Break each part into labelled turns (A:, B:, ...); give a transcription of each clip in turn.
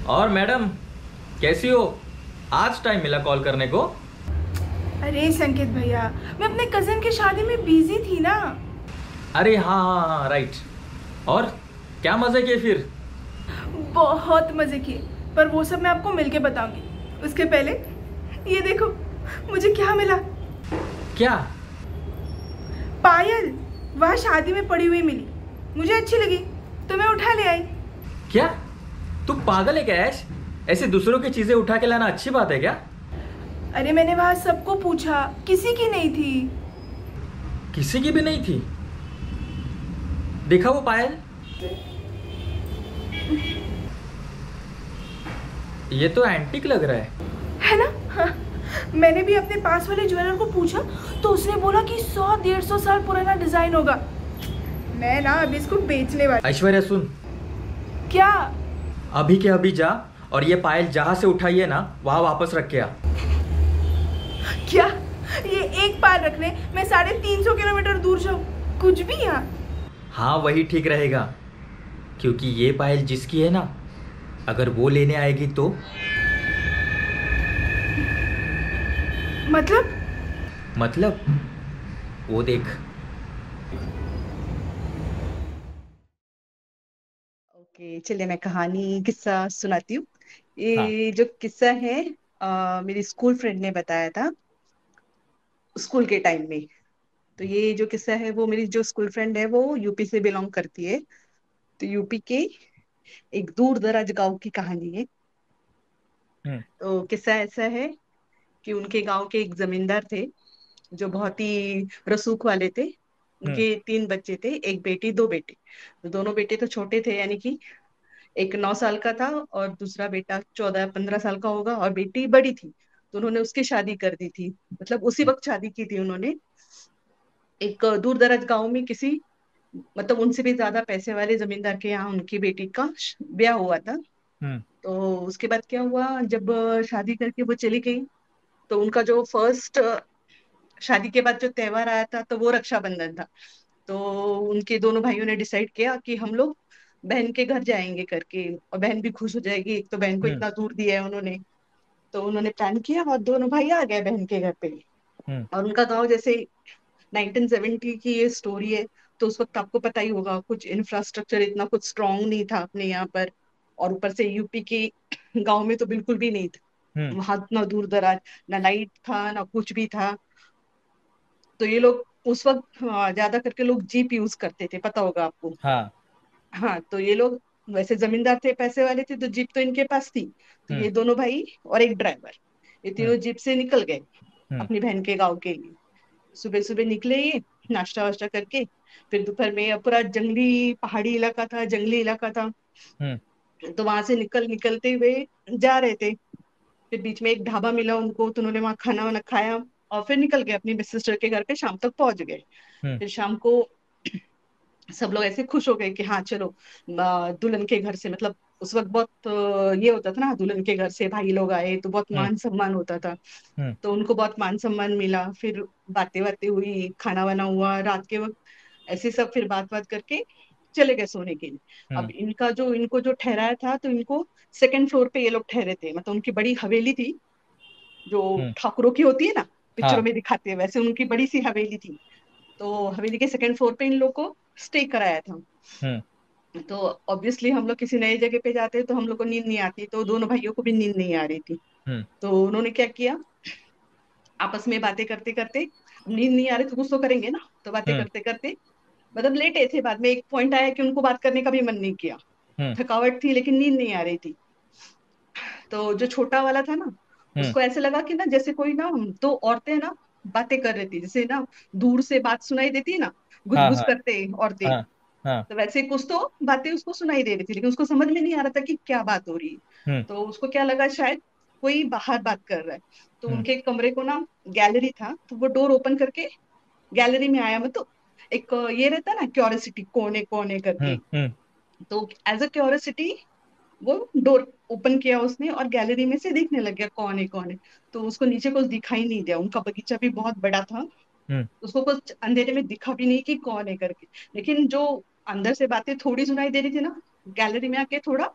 A: और मैडम, कैसी हो? आज टाइम मिला कॉल करने को?
B: अरे संकेत भैया, मैं अपने कजन की शादी में बिजी थी ना।
A: अरे हाँ हाँ हाँ, राइट। और क्या मजे किए फिर?
B: बहुत मजे किए, पर वो सब मैं आपको मिलके बताऊंगी। उसके पहले ये देखो, मुझे क्या मिला।
A: क्या?
B: पायल वहाँ शादी में पड़ी हुई मिली, मुझे अच्छी लगी तो मैं उठा ले आई।
A: क्या? तू पागल है क्या ऐश? ऐसे दूसरों की चीजें उठा के लाना अच्छी बात है क्या?
B: अरे मैंने वहाँ सबको पूछा, किसी की नहीं थी।
A: किसी की भी नहीं थी? देखा वो पायल? ये तो एंटीक लग रहा
B: है ना? हाँ। मैंने भी अपने पास वाले ज्वेलर को पूछा तो उसने बोला कि 100-150 साल पुराना डिजाइन होगा। मैं ना अभी इसको बेचने वाली।
A: ऐश्वर्या सुन,
B: क्या?
A: अभी के अभी जा और ये पायल जहां से उठाई है ना वहां वापस रख के आ।
B: क्या? ये एक बार रखने मैं 350 किलोमीटर दूर जाऊँ? कुछ भी यहाँ।
A: हाँ वही ठीक रहेगा, क्योंकि ये पायल जिसकी है ना, अगर वो लेने आएगी तो। मतलब वो देख।
C: ओके, चलिए मैं कहानी किस्सा सुनाती हूँ।
A: हाँ।
C: ये जो किस्सा है मेरी स्कूल फ्रेंड ने बताया था स्कूल के टाइम में। तो ये जो किस्सा है वो मेरी जो स्कूल फ्रेंड है वो यूपी से बिलोंग करती है। तो यूपी के एक दूर दराज गांव की कहानी है।
A: हम्म।
C: तो किस्सा ऐसा है कि उनके गांव के एक जमींदार थे जो बहुत ही रसूख वाले थे।
A: हम्म।
C: उनके 3 बच्चे थे, एक बेटी 2 बेटे। तो दोनों बेटे तो छोटे थे, यानी कि एक 9 साल का था और दूसरा बेटा 14-15 साल का होगा, और बेटी बड़ी थी। तो उन्होंने उसकी शादी कर दी थी, मतलब उसी वक्त शादी की थी उन्होंने। एक दूर दराज गांव में किसी, मतलब उनसे भी ज्यादा पैसे वाले जमींदार के यहाँ उनकी बेटी का ब्याह हुआ था।
A: हम्म।
C: तो उसके बाद क्या हुआ, जब शादी करके वो चली गई, तो उनका जो फर्स्ट शादी के बाद जो त्योहार आया था तो वो रक्षाबंधन था। तो उनके दोनों भाइयों ने डिसाइड किया कि हम लोग बहन के घर जाएंगे करके, और बहन भी खुश हो जाएगी, एक तो बहन को
A: हम्म।
C: इतना दूर दिया है उन्होंने। तो उन्होंने प्लान किया और दोनों भाई आ गए बहन के घर पे।
A: हम्म।
C: और उनका गांव जैसे 1970 की ये स्टोरी है, तो उस वक्त आपको पता ही होगा कुछ इंफ्रास्ट्रक्चर इतना कुछ स्ट्रांग नहीं था अपने यहाँ पर। और ऊपर से यूपी के गांव में तो बिल्कुल भी नहीं था
A: हम्म।
C: वहां, इतना दूर दराज, ना लाइट था ना कुछ भी था। तो ये लोग उस वक्त ज्यादा करके लोग जीप यूज करते थे, पता होगा आपको।
A: हाँ।
C: हाँ, तो ये लोग वैसे जमींदार थे, पैसे वाले थे, तो जीप तो इनके पास थी। तो
A: हम्म।
C: ये दोनों भाई और एक ड्राइवर, ये
A: हम्म।
C: तीनों जीप से निकल गए
A: हम्म।
C: अपनी बहन के गांव के लिए। सुबह सुबह निकले ये, नाश्ता वाश्ता करके। फिर दोपहर में पूरा जंगली पहाड़ी इलाका था, जंगली इलाका था।
A: हम्म।
C: तो वहां से निकलते हुए जा रहे थे। फिर बीच में एक ढाबा मिला उनको, तो उन्होंने वहां खाना वाना खाया और फिर निकल गए अपनी सिस्टर के घर पे, शाम तक पहुंच गए।
A: हम्म।
C: फिर शाम को सब लोग ऐसे खुश हो गए कि हाँ चलो, दुल्हन के घर से, मतलब उस वक्त बहुत ये होता था ना, दुल्हन के घर से भाई लोग आए तो बहुत
A: हम्म।
C: मान सम्मान होता था।
A: हम्म।
C: तो उनको बहुत मान सम्मान मिला। फिर बातें बातें हुई, खाना वाना हुआ रात के वक्त, ऐसे सब फिर बात बात करके चले गए सोने के लिए। अब
A: हम्म।
C: इनको जो ठहराया था, तो इनको सेकंड फ्लोर पे ये लोग ठहरे थे, मतलब उनकी बड़ी हवेली थी जो
A: हम्म।
C: ठाकुरों की होती है ना, पिक्चरों
A: हाँ।
C: में दिखाते हैं, वैसे उनकी बड़ी सी हवेली थी। तो हवेली के सेकंड फ्लोर पे इन लोग को स्टे कराया था।
A: हम्म।
C: तो ऑब्वियसली हम लोग किसी नई जगह पे जाते हैं तो हम लोग को नींद नहीं आती, तो दोनों भाइयों को भी नींद नहीं आ रही थी।
A: हम्म।
C: तो उन्होंने क्या किया, आपस में बातें करते करते, नींद नहीं आ रही तो कुछ तो करेंगे ना, तो बातें
A: हम्म।
C: करते करते, मतलब लेटे थे, बाद में एक पॉइंट आया कि उनको बात करने का भी मन नहीं किया।
A: हम्म।
C: थकावट थी लेकिन नींद नहीं आ रही थी। तो जो छोटा वाला था ना,
A: हम्म।
C: उसको ऐसे लगा कि ना जैसे कोई ना, दो औरतें ना बातें कर रही थी, जैसे ना दूर से बात सुनाई देती है ना,
A: हाँ
C: गुजगुज
A: हाँ
C: करते औरतें।
A: हाँ हाँ।
C: तो वैसे कुछ तो बातें उसको सुनाई दे रही थी, लेकिन उसको समझ में नहीं आ रहा था कि क्या बात हो रही है।
A: हम्म।
C: तो उसको क्या लगा, शायद कोई बाहर बात कर रहा है। तो
A: हम्म
C: उनके कमरे को ना गैलरी था, तो वो डोर ओपन करके गैलरी में आया। मतलब एक ये रहता है ना क्यूरियोसिटी, कौन है करके।
A: हम्म
C: तो एज अ क्यूरियोसिटी वो डोर ओपन किया उसने और गैलरी में से देखने लग गया कौन है। तो उसको नीचे कुछ दिखाई नहीं दिया, उनका बगीचा भी बहुत बड़ा था,
A: हम्म
C: उसको कुछ अंधेरे में दिखा भी नहीं कि कौन है करके। लेकिन जो अंदर से बातें थोड़ी सुनाई दे रही थी ना, गैलरी में आके थोड़ा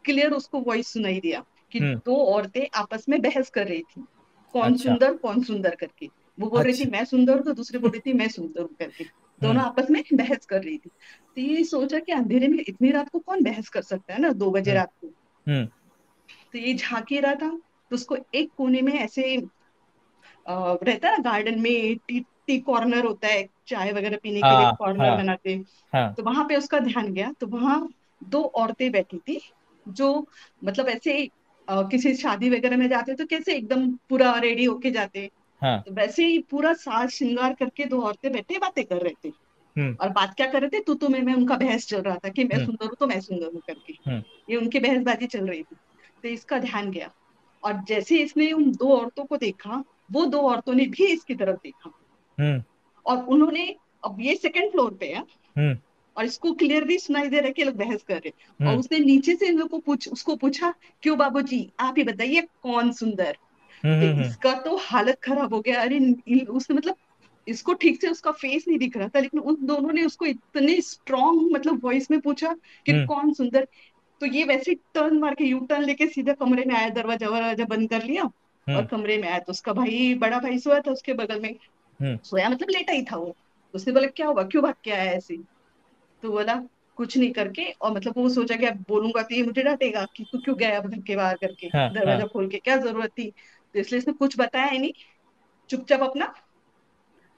C: क्लियर उसको वॉइस सुनाई दिया कि
A: हम्म।
C: दो औरतें आपस में बहस कर रही थी,
A: अच्छा
C: कौन सुंदर करके। वो बोल रही थी
A: अच्छा।
C: मैं सुंदर हूँ, तो दूसरी बोल रही थी मैं सुंदर हूँ करके। दोनों
A: हम्म
C: आपस में बहस कर रही थी। तो ये सोचा कि अंधेरे में इतनी रात को कौन बहस कर सकता है ना, 2 बजे
A: हम्म
C: रात को।
A: हम्म।
C: तो ये झांक ही रहा था, तो उसको एक कोने में ऐसे रहता है ना गार्डन में, टी कॉर्नर होता है, चाय वगैरह पीने के लिए
A: हाँ
C: कॉर्नर
A: हाँ
C: बनाते हैं।
A: हाँ।
C: तो वहां पे उसका ध्यान गया, तो वहां दो औरतें बैठी थी, जो मतलब ऐसे किसी शादी वगैरह में जाते तो कैसे एकदम पूरा रेडी होके जाते,
A: हाँ।
C: तो वैसे ही पूरा साज श्रृंगार करके दो औरतें बैठे बातें कर रहे थे।
A: हम्म
C: और बात क्या कर रहे थे, तू मैं उनका बहस चल रहा था कि मैं
A: हम्म
C: सुंदर हूँ तो मैं सुंदर हूँ करके।
A: हम्म
C: ये उनकी बहसबाजी चल रही थी। तो इसका ध्यान गया, और जैसे ही इसने उन दो औरतों को देखा, वो दो औरतों ने भी इसकी तरफ देखा।
A: हम्म
C: और उन्होंने, अब ये सेकंड फ्लोर पे है
A: हम्म
C: और इसको क्लियरली सुनाई दे रहा है कि ये लोग बहस कर रहे हैं। और
A: हम्म
C: उसने नीचे से इन लोग को उसको पूछा, क्यों बाबूजी आप ही बताइए कौन सुंदर। तो
A: हम्म।
C: इसका तो हालत खराब हो गया। अरे उसने मतलब इसको ठीक से उसका फेस नहीं दिख रहा था, लेकिन उन दोनों ने उसको इतने स्ट्रांग मतलब वॉइस में पूछा कि
A: हम्म
C: कौन सुंदर। तो ये वैसे टर्न मार के, यू टर्न लेके सीधा कमरे में आया, दरवाजा वरवाजा बंद कर लिया और
A: हम्म
C: कमरे में आया। तो उसका भाई, बड़ा भाई सोया था उसके बगल में,
A: हम्म
C: सोया मतलब लेटा ही था वो। तो उसने बोला क्या हुआ, क्यों भाग के आया ऐसे। तो बोला कुछ नहीं करके, और मतलब वो सोचा कि अब बोलूंगा तो ये मुझे डांटेगा कि तू क्यों गया घर के बाहर करके,
A: हाँ हाँ।
C: दरवाजा खोल के क्या जरूरत थी। तो इसलिए इसने कुछ बताया ही नहीं, चुपचाप अपना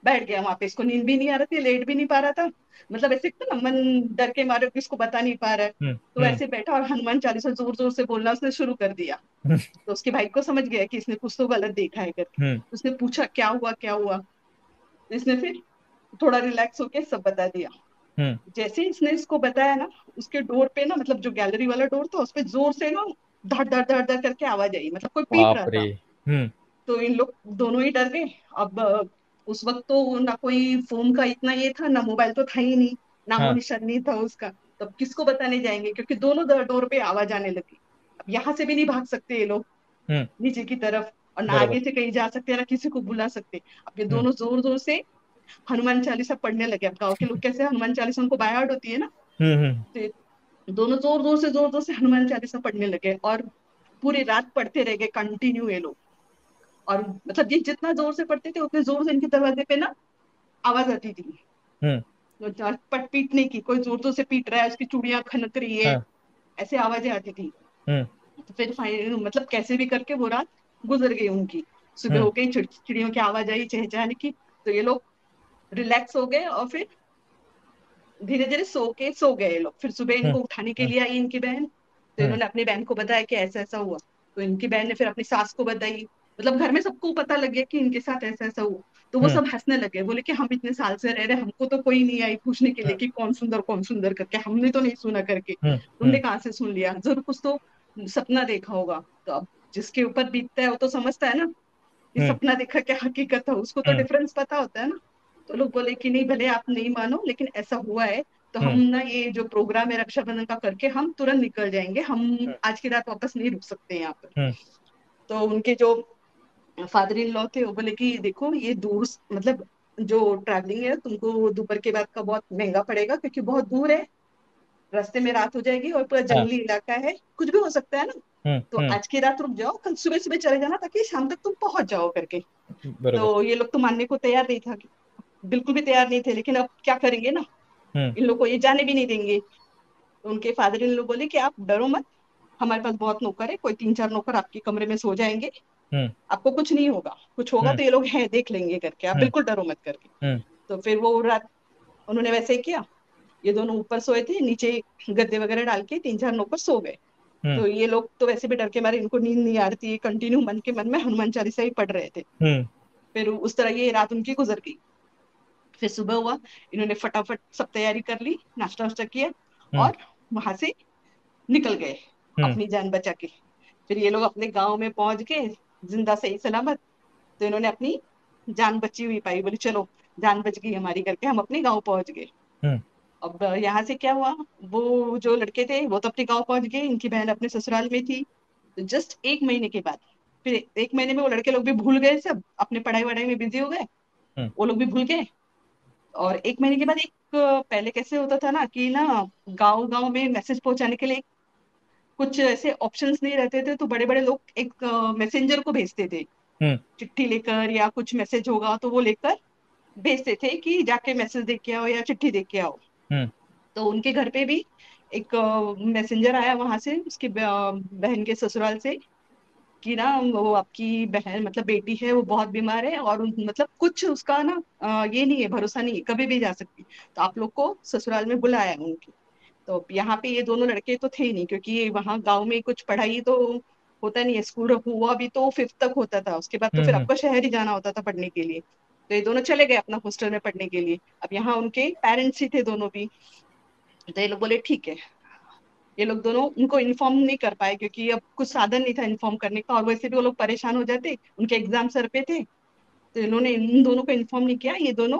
C: बैठ गया वहां पे। इसको नींद भी नहीं आ रही थी, लेट भी नहीं पा रहा था, मतलब ऐसे तो ना मन डर के मारे किसको बता नहीं पा रहा है। तो
A: हम्म
C: ऐसे बैठा और हनुमान चालीसा जोर जोर से बोलना उसने शुरू कर दिया।
A: हम्म
C: तो उसके भाई को समझ गया कि इसने कुछ तो गलत देखा है करके।
A: हम्म
C: उसने पूछा क्या हुआ क्या हुआ। तो इसने फिर थोड़ा रिलैक्स होके सब बता दिया।
A: हम्म।
C: जैसे ही इसने इसको बताया ना, उसके डोर पे ना, मतलब जो गैलरी वाला डोर था उस पे जोर से ना धड़ धड़ धड़ धड़ करके आवाज आई, मतलब कोई पीट रहा
A: बाप रे।
C: था।
A: हम्म
C: तो इन लोग दोनों ही डर गए। अब उस वक्त तो ना कोई फोन का इतना ये था, ना मोबाइल तो था ही नहीं, नामो
A: हाँ।
C: निशान नहीं था उसका। तो अब किसको बताने जाएंगे, क्योंकि दोनों डोर पे आवाज आने लगी। अब यहाँ से भी नहीं भाग सकते ये लोग
A: हम्म।
C: नीचे की तरफ, और ना
A: बराबर।
C: आगे से कहीं जा सकते हैं ना किसी को बुला सकते। अब ये
A: हम्म
C: दोनों जोर जोर से हनुमान चालीसा पढ़ने लगे। अब गाँव के लोग कैसे हनुमान चालीसा उनको बाय हार्ट होती है ना।
A: हम्म।
C: तो ये दोनों जोर जोर से हनुमान चालीसा पढ़ने लगे, और पूरी रात पढ़ते रह गए कंटिन्यू ये लोग। और मतलब ये जितना जोर से पढ़ते थे उतने जोर से इनके दरवाजे पे ना आवाज आती थी।
A: हम्म
C: तो पट पीटने की, कोई जोर जोर से पीट रहा है, उसकी चूड़ियां खनक रही है,
A: हाँ।
C: ऐसे आवाजें आती थी।
A: हम्म
C: तो फिर फाइनल मतलब कैसे भी करके वो रात गुजर गई उनकी। सुबह
A: हम्म
C: हो गई, चिड़ियों की आवाज आई चहचहाने की। तो ये लोग रिलैक्स हो गए और फिर धीरे धीरे सो गए ये लोग। फिर सुबह
A: हम्म
C: इनको उठाने के
A: हम्म
C: लिए आई इनकी बहन। तो
A: हम्म
C: इन्होंने अपनी बहन को बताया कि ऐसा ऐसा हुआ। तो इनकी बहन ने फिर अपनी सास को बताई, मतलब घर में सबको पता लग गया कि इनके साथ ऐसा ऐसा हुआ। तो वो
A: हम्म
C: सब हंसने लगे, बोले कि हम इतने साल से रह रहे, हमको तो कोई नहीं आई पूछने के लिए कि कौन सुंदर करके, हमने तो नहीं सुना करके,
A: हम्म
C: तुमने
A: हम्म
C: कहाँ से सुन लिया, जरूर कुछ तो सपना देखा होगा। तो अब जिसके ऊपर बीतता है वो तो समझता है ना कि
A: हम्म
C: सपना देखा क्या हकीकत है, उसको तो
A: हम्म
C: डिफरेंस पता होता है ना। तो लोग बोले कि नहीं, भले आप नहीं मानो लेकिन ऐसा हुआ है। तो हम
A: हम्म
C: ना ये जो प्रोग्राम है रक्षाबंधन का करके हम तुरंत निकल जाएंगे, हम आज की रात वापस नहीं रुक सकते यहाँ पर।
A: हम्म
C: तो उनके जो फादर इन लॉ थे वो बोले कि देखो ये दूर, मतलब जो ट्रैवलिंग है तुमको दोपहर के बाद का बहुत महंगा पड़ेगा, क्योंकि बहुत दूर है, रास्ते में रात हो जाएगी और पूरा
A: हाँ।
C: जंगली इलाका है, कुछ भी हो सकता है ना। तो
A: हम्म।
C: आज की रात रुक जाओ, कल सुबह सुबह चले जाना ताकि शाम तक तुम पहुंच जाओ करके।
A: बराबर।
C: तो ये लोग तो मानने को तैयार नहीं था, बिल्कुल भी तैयार नहीं थे, लेकिन अब क्या करेंगे ना,
A: हम्म
C: इन लोग को ये जाने भी नहीं देंगे। तो उनके फादर इन लोग बोले कि आप डरो मत, हमारे पास बहुत नौकर है, कोई 3-4 नौकर आपके कमरे में सो जाएंगे,
A: हम्म
C: आपको कुछ नहीं होगा, कुछ होगा
A: हम्म
C: तो ये लोग हैं देख लेंगे करके, आप
A: हम्म
C: बिल्कुल डरो मत करके।
A: हम्म
C: तो फिर वो रात उन्होंने वैसे ही किया। ये दोनों ऊपर सोए थे, नीचे गद्दे वगैरह डाल के 3-4 नौकर सो गए।
A: हम्म
C: तो ये लोग तो वैसे भी डर के मारे, इनको नींद नहीं आ रही थी, कंटिन्यू मन के मन में हनुमान चालीसा ही पढ़ रहे थे।
A: हम्म
C: फिर उस तरह ये रात उनकी गुजर गई। फिर सुबह हुआ, इन्होंने फटाफट सब तैयारी कर ली, नाश्ता वाश्ता किया
A: हम्म
C: और वहां से निकल गए
A: हम्म
C: अपनी जान बचा के। फिर ये लोग अपने गांव में पहुंच गए, जिंदा सही सलामत। तो इन्होंने अपनी जान बची हुई पाई, बोली चलो जान बच गई हमारी करके हम अपने गांव पहुंच गए।
A: हम्म।
C: अब यहाँ से क्या हुआ, वो जो लड़के थे वो तो अपने गांव पहुंच गए, इनकी बहन अपने ससुराल में थी। तो जस्ट एक महीने के बाद, फिर एक महीने में वो लड़के लोग भी भूल गए, सब अपने पढ़ाई वढ़ाई में बिजी हो गए,
A: हम्म।
C: वो लोग भी भूल गए। और एक महीने के बाद एक, पहले कैसे होता था ना कि ना, गांव गांव में मैसेज पहुंचाने के लिए कुछ ऐसे ऑप्शंस नहीं रहते थे, तो बड़े बड़े लोग एक मैसेंजर को भेजते थे,
A: हम्म।
C: चिट्ठी लेकर या कुछ मैसेज होगा तो वो लेकर भेजते थे कि जाके मैसेज दे के आओ या चिट्ठी दे के आओ।
A: हम्म।
C: तो उनके घर पे भी एक मैसेंजर आया वहां से, उसकी बहन के ससुराल से, कि ना वो आपकी बहन मतलब बेटी है वो बहुत बीमार है, और मतलब कुछ उसका ना ये नहीं है, भरोसा नहीं है, कभी भी जा सकती, तो आप लोग को ससुराल में बुलाया है उनके। तो अब यहाँ पे ये दोनों लड़के तो थे ही नहीं, क्योंकि ये वहाँ गांव में कुछ पढ़ाई तो होता नहीं है, स्कूल हुआ भी तो फिफ्थ तक होता था, उसके बाद तो फिर
A: हम्म।
C: आपको शहर ही जाना होता था पढ़ने के लिए। तो ये दोनों चले गए अपना हॉस्टल में पढ़ने के लिए। अब यहाँ उनके पेरेंट्स ही थे दोनों भी। तो ये लोग बोले ठीक है। ये लोग दोनों उनको इन्फॉर्म नहीं कर पाए, क्योंकि अब कुछ साधन नहीं था इन्फॉर्म करने का, और वैसे भी वो लोग परेशान हो जाते, उनके एग्जाम सर पे थे। तो इन्होंने इन दोनों को इन्फॉर्म नहीं किया, ये दोनों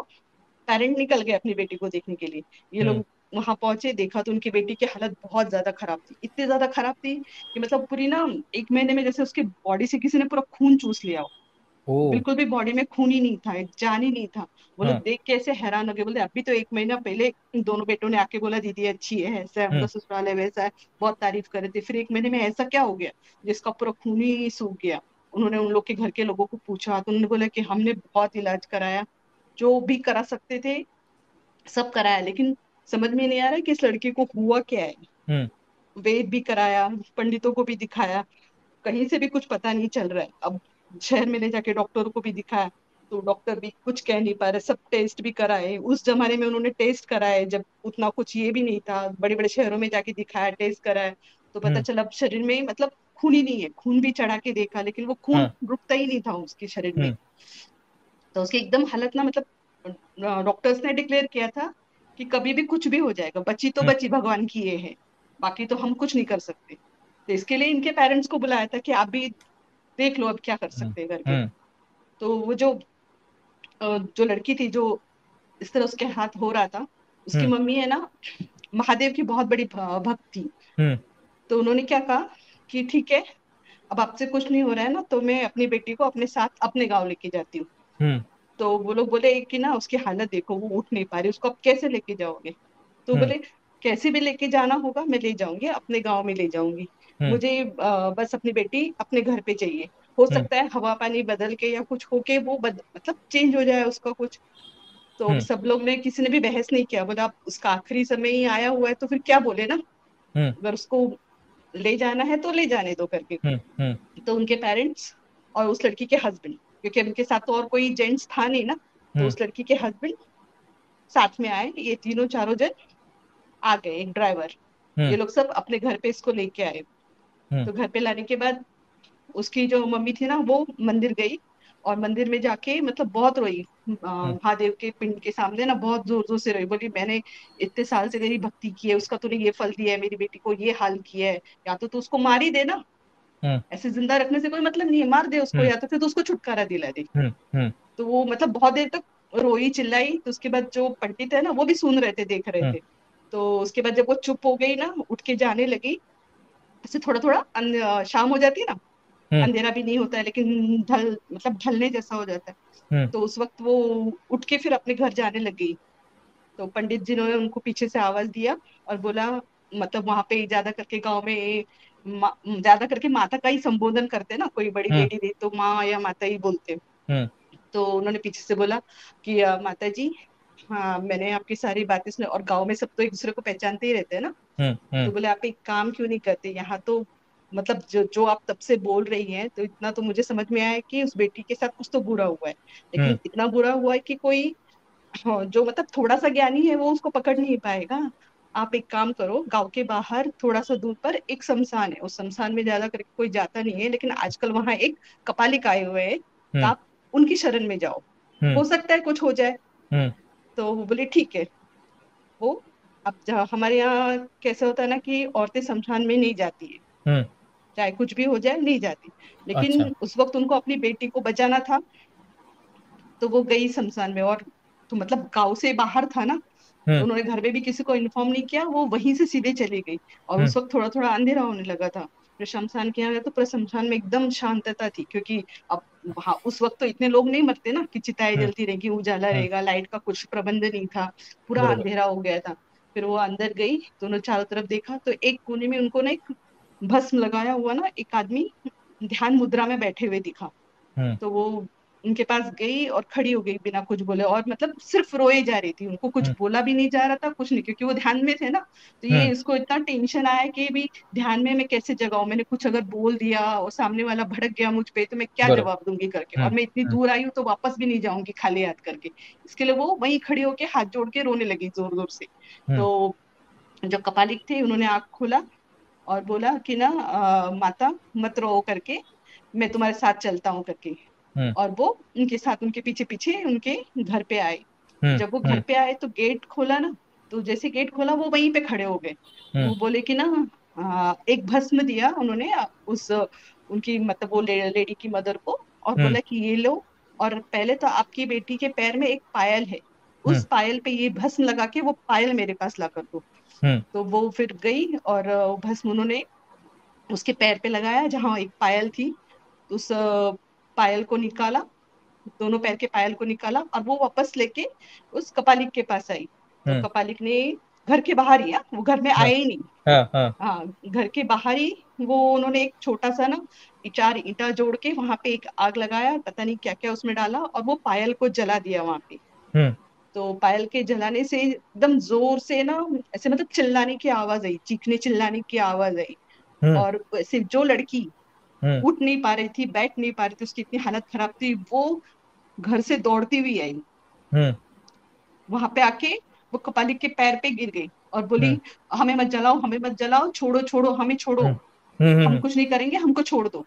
C: पेरेंट निकल गए अपनी बेटी को देखने के लिए। ये
A: हम्म।
C: लोग वहां पहुंचे, देखा तो उनकी बेटी की हालत बहुत ज्यादा खराब थी, इतनी ज्यादा खराब थी कि मतलब पूरी ना, एक महीने में जैसे उसकी बॉडी से किसी ने पूरा खून चूस लिया हो।
A: ओ।
C: बिल्कुल भी बॉडी में खून ही नहीं था, जान ही नहीं था। वो लोग
A: हाँ।
C: देख के ऐसे हैरान हो गए, बोले अभी तो एक महीना पहले इन दोनों बेटों ने आके बोला दीदी अच्छी है, ऐसा है उनका
A: हम्म।
C: ससुराल है, वैसा है, बहुत तारीफ कर रहे थे, फिर एक महीने में ऐसा क्या हो गया जिसका पूरा खून ही सूख गया। उन्होंने उन लोग के घर के लोगों को पूछा, तो उन्होंने बोला कि हमने बहुत इलाज कराया, जो भी करा सकते थे सब कराया, लेकिन समझ में नहीं आ रहा है कि इस लड़के को हुआ क्या है।
A: हम्म।
C: वेद भी कराया, पंडितों को भी दिखाया, कहीं से भी कुछ पता नहीं चल रहा है। अब शहर में ले जाके डॉक्टर को भी दिखाया, तो डॉक्टर भी कुछ कह नहीं पा रहे, सब टेस्ट भी कराए, उस जमाने में उन्होंने टेस्ट कराए जब उतना कुछ ये भी नहीं था, बड़े बड़े शहरों में जाके दिखाया, टेस्ट कराया, तो पता
A: हम्म।
C: चला अब शरीर में मतलब खून ही नहीं है। खून भी चढ़ा के देखा, लेकिन वो खून
A: हाँ।
C: रुकता ही नहीं था उसके शरीर में।
A: हम्म।
C: तो उसकी एकदम हालत ना, मतलब डॉक्टर्स ने डिक्लेयर किया था कि कभी भी कुछ भी हो जाएगा, बची तो
A: हम्म।
C: बची, भगवान की ये है, बाकी तो हम कुछ नहीं कर सकते। तो इसके लिए इनके पेरेंट्स को बुलाया था कि आप भी देख लो अब क्या कर
A: हम्म।
C: सकते हैं करके।
A: हम्म।
C: तो वो जो लड़की थी, जो इस तरह उसके हाथ हो रहा था, उसकी
A: हम्म।
C: मम्मी है ना, महादेव की बहुत बड़ी भक्त थी।
A: हम्म।
C: तो उन्होंने क्या कहा कि ठीक है, अब आपसे कुछ नहीं हो रहा है ना, तो मैं अपनी बेटी को अपने साथ अपने गाँव लेके जाती हूँ।
A: हम्म।
C: तो वो लोग बोले कि ना उसकी हालत देखो, वो उठ नहीं पा रही, उसको आप कैसे लेके जाओगे। तो
A: हम्म।
C: बोले कैसे भी लेके जाना होगा मैं ले जाऊंगी, अपने गांव में ले जाऊंगी,
A: हम्म।
C: मुझे बस अपनी बेटी अपने घर पे चाहिए। हो
A: हम्म।
C: सकता है हवा पानी बदल के या कुछ होके वो मतलब चेंज हो जाए उसका कुछ। तो अब
A: हम्म।
C: सब लोग ने, किसी ने भी बहस नहीं किया, बोला अब उसका आखिरी समय ही आया हुआ है तो फिर क्या बोले ना,
A: हम्म।
C: अगर उसको ले जाना है तो ले जाने दो करके।
A: हम्म। हम्म।
C: तो उनके पेरेंट्स और उस लड़की के हस्बैंड, क्योंकि उनके साथ तो और कोई जेंट्स था नहीं ना, तो
A: हम्म।
C: उस लड़की के हस्बैंड साथ में आए, ये तीनों चारों जन आ गए, एक ड्राइवर।
A: हम्म।
C: ये लोग सब अपने घर पे इसको लेके आए।
A: हम्म।
C: तो घर पे लाने के बाद उसकी जो मम्मी थी ना, वो मंदिर गई, और मंदिर में जाके मतलब बहुत रोई,
A: हम्म।
C: महादेव के पिंड के सामने ना बहुत जोर जोर से रोई, बोली मैंने इतने साल से तेरी भक्ति की है, उसका तूने ये फल दिया है, मेरी बेटी को ये हाल किया है, या तो तू उसको मार ही दे ना,
A: हम्म।
C: ऐसे जिंदा रखने से कोई मतलब नहीं है, मार दे उसको,
A: हम्म।
C: या तो फिर तो उसको छुटकारा दिला दे।
A: हम्म। हम्म।
C: तो वो मतलब बहुत देर तक रोई चिल्लाई। तो उसके बाद जो पंडित है ना, वो भी सुन रहे थे, देख रहे
A: हम्म।
C: थे। तो उसके बाद जब वो चुप हो गई ना, उठ के जाने लगी, ऐसे थोड़ा थोड़ा शाम हो जाती है ना,
A: हम्म।
C: अंधेरा भी नहीं होता है लेकिन मतलब ढलने जैसा हो जाता है।
A: हम्म।
C: तो उस वक्त वो उठ के फिर अपने घर जाने लग गई। तो पंडित जी ने उनको पीछे से आवाज दिया और बोला, मतलब वहां पे ज्यादा करके गांव में ज्यादा करके माता का ही संबोधन करते हैं ना, कोई बड़ी
A: हम्म।
C: लेडी दे तो माँ या माता ही बोलते हैं।
A: हम्म।
C: तो उन्होंने पीछे से बोला कि माता जी, हाँ मैंने आपकी सारी बातें सुनी, और गांव में सब तो एक दूसरे को पहचानते ही रहते हैं ना।
A: हम्म।
C: तो
A: हम्म।
C: बोले आप एक काम क्यों नहीं करते यहाँ तो, मतलब जो जो आप तब से बोल रही हैं, तो इतना तो मुझे समझ में आया है कि उस बेटी के साथ कुछ तो बुरा हुआ है,
A: हम्म।
C: लेकिन इतना बुरा हुआ है कि कोई, हाँ, जो मतलब थोड़ा सा ज्ञानी है वो उसको पकड़ नहीं पाएगा। आप एक काम करो, गांव के बाहर थोड़ा सा दूर पर एक शमशान है, उस शमशान में ज्यादा करके कोई जाता नहीं है, लेकिन आजकल वहां एक कपालिक आए हुए हैं, तो
A: हम्म।
C: आप उनकी शरण में जाओ,
A: हम्म।
C: हो सकता है कुछ हो जाए।
A: हम्म।
C: तो वो बोले ठीक है। वो, अब हमारे यहाँ कैसे होता है ना कि औरतें शमशान में नहीं जाती है,
A: हम्म।
C: चाहे कुछ भी हो जाए नहीं जाती।
A: अच्छा।
C: लेकिन उस वक्त उनको अपनी बेटी को बचाना था, तो वो गई शमशान में। और तो मतलब गांव से बाहर था ना, तो
A: हम्म।
C: उन्होंने घर में भी किसी को इन्फॉर्म नहीं किया, वो वहीं से सीधे चली गई। और
A: हम्म।
C: उस वक्त थोड़ा थोड़ा अंधेरा होने लगा था। फिर शमशान के यहाँ गया तो पूरा शमशान में एकदम शांतता थी, क्योंकि अब वहाँ उस वक्त तो इतने लोग नहीं मरते ना कि चिताएं
A: हम्म।
C: जलती रहेगी, उजाला
A: हम्म।
C: रहेगा, लाइट का कुछ प्रबंध नहीं था, पूरा
A: बरोबर।
C: अंधेरा हो गया था। फिर वो अंदर गई तो उन्होंने चारों तरफ देखा, तो एक कोने में उनको ना एक भस्म लगाया हुआ ना एक आदमी ध्यान मुद्रा में बैठे हुए दिखा।
A: हम्म।
C: तो वो उनके पास गई और खड़ी हो गई बिना कुछ बोले, और मतलब सिर्फ रोए जा रही थी, उनको कुछ
A: हम्म।
C: बोला भी नहीं जा रहा था, कुछ नहीं, क्योंकि वो ध्यान में थे ना। तो ये
A: हम्म।
C: इसको इतना टेंशन आया कि भी ध्यान में मैं कैसे जगाऊं, मैंने कुछ अगर बोल दिया और सामने वाला भड़क गया मुझ पे तो मैं क्या
A: बरोबर।
C: जवाब दूंगी करके,
A: हम्म।
C: और मैं इतनी
A: हम्म।
C: दूर आई हूँ तो वापस भी नहीं जाऊंगी खाली हाथ करके। इसके लिए वो वहीं खड़ी होके हाथ जोड़ के रोने लगी जोर जोर से।
A: हम्म।
C: तो जो कपालिक थे उन्होंने आंख खोला और बोला कि ना माता मत रो करके, मैं तुम्हारे साथ चलता हूँ करके।
A: हम्म।
C: और वो उनके साथ उनके पीछे पीछे उनके घर पे आए।
A: हम्म।
C: जब वो घर
A: हम्म।
C: पे आए तो गेट खोला ना, तो जैसे गेट खोला वो वहीं पे खड़े हो गए।
A: हम्म।
C: वो बोले कि ना एक भस्म दिया उन्होंने उस उनकी मतलब वो लेडी की मदर को, और
A: हम्म।
C: बोला कि ये लो, और पहले तो आपकी बेटी के पैर में एक पायल है,
A: हम्म।
C: उस पायल पे ये भस्म लगा के वो पायल मेरे पास ला कर दो।
A: हम्म।
C: तो वो फिर गई और वो भस्म उन्होंने उसके पैर पे लगाया जहाँ एक पायल थी। तो उस पायल को निकाला, दोनों पैर के पायल को निकाला, और वो वापस लेके उस कपालिक के पास आई। तो
A: हम्म।
C: कपालिक ने घर के बाहर ही, वो घर में
A: हाँ
C: आए ही नहीं।
A: हाँ हाँ।
C: हाँ, घर के बाहर ही वो उन्होंने एक छोटा सा ना चार ईंटा जोड़ के वहां पे एक आग लगाया, पता नहीं क्या क्या उसमें डाला, और वो पायल को जला दिया वहां पे।
A: हम्म।
C: तो पायल के जलाने से एकदम जोर से ना ऐसे मतलब चिल्लाने की आवाज आई, चीखने चिल्लाने की आवाज आई।
A: हम्म।
C: और वैसे जो लड़की
A: हम्म।
C: उठ नहीं पा रही थी, बैठ नहीं पा रही थी, उसकी इतनी हालत खराब थी, वो घर से दौड़ती हुई आई।
A: हम्म।
C: वहां पे आके वो कपालिक के पैर पे गिर गई और बोली,
A: हम्म।
C: हमें मत जलाओ, हमें मत जलाओ, छोड़ो छोड़ो, हमें छोड़ो,
A: हम्म। हम्म।
C: हम कुछ नहीं करेंगे, हमको छोड़ दो।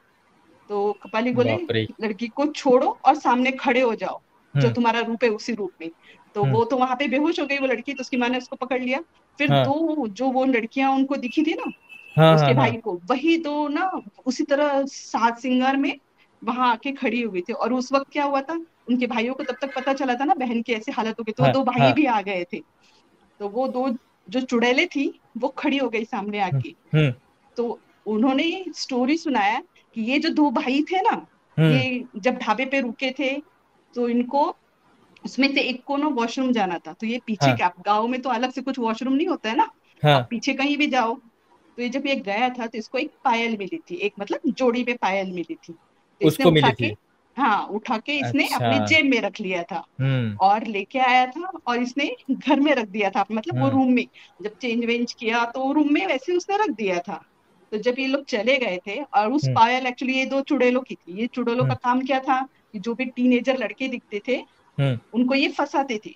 C: तो कपालिक बोले,
A: बाप रे।
C: लड़की को छोड़ो और सामने खड़े हो जाओ, जो
A: हम्म।
C: तुम्हारा रूप है उसी रूप में। तो
A: हम्म।
C: वो तो वहां पे बेहोश हो गई वो लड़की, तो उसकी माँ ने उसको पकड़ लिया। फिर
A: हाँ
C: दो जो वो लड़कियां उनको दिखी थी ना
A: हाँ हाँ
C: उसके
A: हाँ।
C: भाई को, वही दो ना उसी तरह सात सिंगार में वहां आके खड़ी हुई थी। और उस वक्त क्या हुआ था, उनके भाइयों को तब तक पता चला था ना बहन की ऐसी हालत हो गई, तो वो
A: हाँ
C: दो भाई
A: हाँ।
C: भी आ गए थे। तो वो दो जो चुड़ैले थी वो खड़ी हो गई सामने
A: हम्म।
C: आके।
A: हम्म।
C: तो उन्होंने स्टोरी सुनाया कि ये जो दो भाई थे ना,
A: हम्म।
C: ये जब ढाबे पे रुके थे तो इनको उसमें से एक को ना वॉशरूम जाना था। तो ये पीछे
A: हाँ
C: क्या, गाँव में तो अलग से कुछ वॉशरूम नहीं होता है ना, आप
A: हाँ।
C: पीछे कहीं भी जाओ। तो ये जब ये गया था तो इसको एक पायल मिली थी, एक मतलब जोड़ी में पायल मिली थी, तो इसने
A: उसको
C: उठा
A: मिली
C: के,
A: थी।
C: हाँ उठा के इसने
A: अच्छा।
C: अपने जेब में रख लिया था
A: हम्म।
C: और लेके आया था, और इसने घर में रख दिया था, मतलब वो
A: हम्म।
C: रूम में जब चेंज वेंज किया तो वो रूम में वैसे उसने रख दिया था। तो जब ये लोग चले गए थे, और उस
A: हम्म।
C: पायल एक्चुअली ये दो चुड़ैलों की थी, ये चुड़ैलों का
A: हम्म।
C: काम क्या था कि जो भी टीनेजर लड़के दिखते थे
A: हम्म।
C: उनको ये फंसाते थे,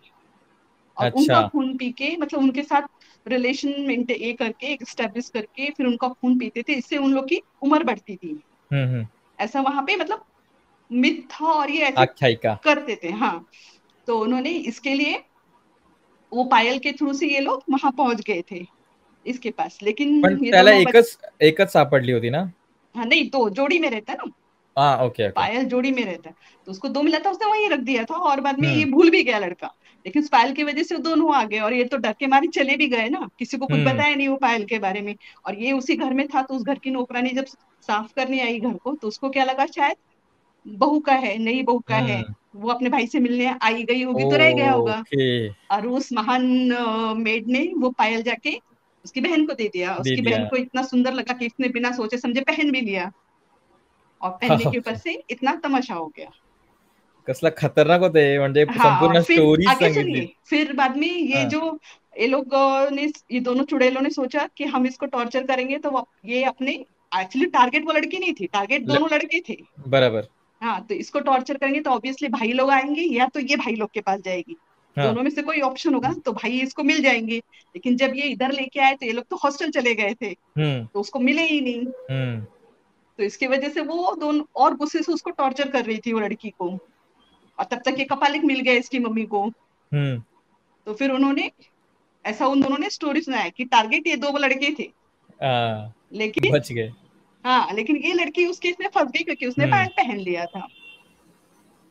C: और
A: अच्छा।
C: उनका खून पी के मतलब उनके साथ रिलेशन मेंटेन ये करके स्टेब्लिश करके फिर उनका खून पीते थे, इससे उन लोग की उम्र बढ़ती थी।
A: हम्म।
C: ऐसा वहां पे मतलब मिथ था, और ये ऐसे
A: आख्यायिका।
C: करते थे। हाँ, तो उन्होंने इसके लिए वो पायल के थ्रू से ये लोग वहां पहुंच गए थे इसके पास,
A: पण
C: लेकिन ये
A: त्याला
C: दोनों
A: एकच एकच सापडली होती ना?
C: हाँ नहीं, दो जोड़ी में रहता है ना,
A: हाँ, ओके ओके।
C: पायल जोड़ी में रहता है। तो उसको दो मिला था, उसने वहीं रख दिया था, और बाद में ये
A: हम्म।
C: भूल भी गया लड़का। लेकिन उस पायल की वजह से वो दोनों आ गए, और ये तो डर के मारे चले भी गए ना, किसी को कुछ
A: हम्म।
C: बताया नहीं वो पायल के बारे में। और ये उसी घर में था, तो उस घर की नौकरानी जब साफ करने आई घर को, तो उसको क्या लगा शायद बहू का है, नई बहू का है,
A: हम्म।
C: वो अपने भाई से मिलने आई गई होगी तो रह गया होगा।
A: ओके।
C: और उस महान मेड ने वो पायल जाके उसकी बहन को दे दिया,
A: दे
C: उसकी
A: दिया।
C: बहन को इतना सुंदर लगा कि इसने बिना सोचे समझे पहन भी लिया, और पहनने के ऊपर
A: बापरे!
C: से इतना तमाशा हो गया।
A: कसला खतरनाक होतं हे, म्हणजे
C: हाँ,
A: संपूर्ण
C: फिर
A: स्टोरीज
C: आगे
A: सांगितली.
C: सुनिए, फिर बाद में ये
A: हां.
C: जो ये लोग ने ये दोनों चुड़ैलों ने सोचा कि हम इसको टॉर्चर करेंगे तो ये अपने एक्चुअली टारगेट वो लड़की नहीं थी, टारगेट
A: ल
C: दोनों लड़के थे।
A: बरोबर.
C: हाँ, तो इसको टॉर्चर करेंगे तो ऑब्वियसली भाई लोग आएंगे, या तो ये भाई लोग के पास जाएगी,
A: हां.
C: दोनों में से कोई ऑप्शन होगा ना, तो भाई इसको मिल जाएंगे। लेकिन जब ये इधर लेके आए तो ये लोग तो हॉस्टल चले गए थे,
A: हं,
C: तो उसको मिले ही नहीं।
A: हं,
C: तो इसकी वजह से वो दोनों और गुस्से से उसको टॉर्चर कर रही थी वो लड़की को, और तब तक ये कपालिक मिल गया इसकी मम्मी को।
A: हं.
C: तो फिर उन्होंने ऐसा उन दोनों ने स्टोरी सुनाया कि टारगेट ये दो लड़के थे,
A: हां.
C: लेकिन
A: बच गए.
C: हाँ, लेकिन ये लड़की उसके इसमें फंस गई क्योंकि उसने
A: हम्म।
C: पायल पहन लिया था।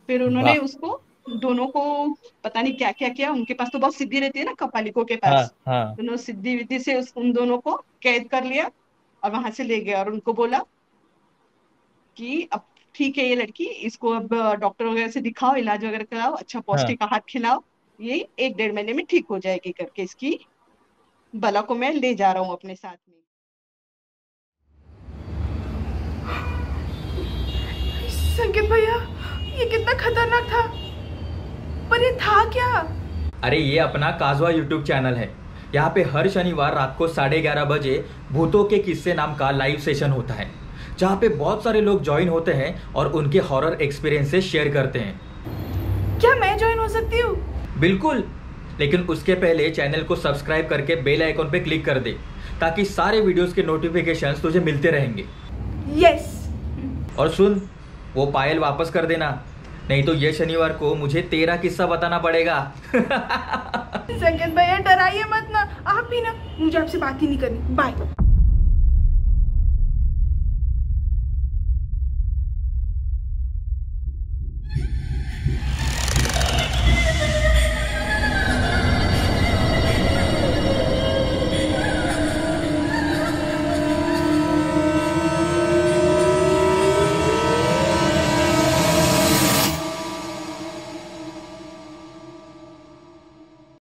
C: फिर उन्होंने
A: वाह।
C: उसको दोनों को पता नहीं क्या क्या किया, उनके पास तो बहुत सिद्धि रहती है ना कपालिकों के
A: हाँ
C: पास।
A: हाँ
C: उन्होंने सिद्धि विद्धि से उन दोनों को कैद कर लिया और वहां से ले गया और उनको बोला कि अब ठीक है, ये लड़की इसको अब डॉक्टर वगैरह से दिखाओ, इलाज वगैरह कराओ, अच्छा
A: हाँ।
C: पौष्टिक आहार खिलाओ, ये 1-1.5 महीने में ठीक हो जाएगी करके इसकी बला को मैं ले जा रहा हूँ अपने साथ में।
B: संकेत भैया, ये कितना खतरनाक था, पर ये था क्या?
A: अरे ये अपना काजवा यूट्यूब चैनल है। यहाँ पे हर शनिवार रात को 11:30 बजे भूतों के किस्से नाम का लाइव सेशन होता है, जहाँ पे बहुत सारे लोग ज्वाइन होते हैं और उनके हॉरर एक्सपीरियंसेस शेयर करते हैं।
B: क्या मैं ज्वाइन हो सकती हूँ?
A: बिल्कुल, लेकिन उसके पहले चैनल को सब्सक्राइब करके बेल आइकॉन पे क्लिक कर दे, ताकि सारे वीडियोस के नोटिफिकेशंस तुझे मिलते रहेंगे।
B: यस।
A: और सुन, वो पायल वापस कर देना, नहीं तो ये शनिवार को मुझे तेरा किस्सा बताना पड़ेगा।
B: संकेत भैया डराइए मत ना, आप भी ना, मुझे आपसे बात ही नहीं करनी। बाय।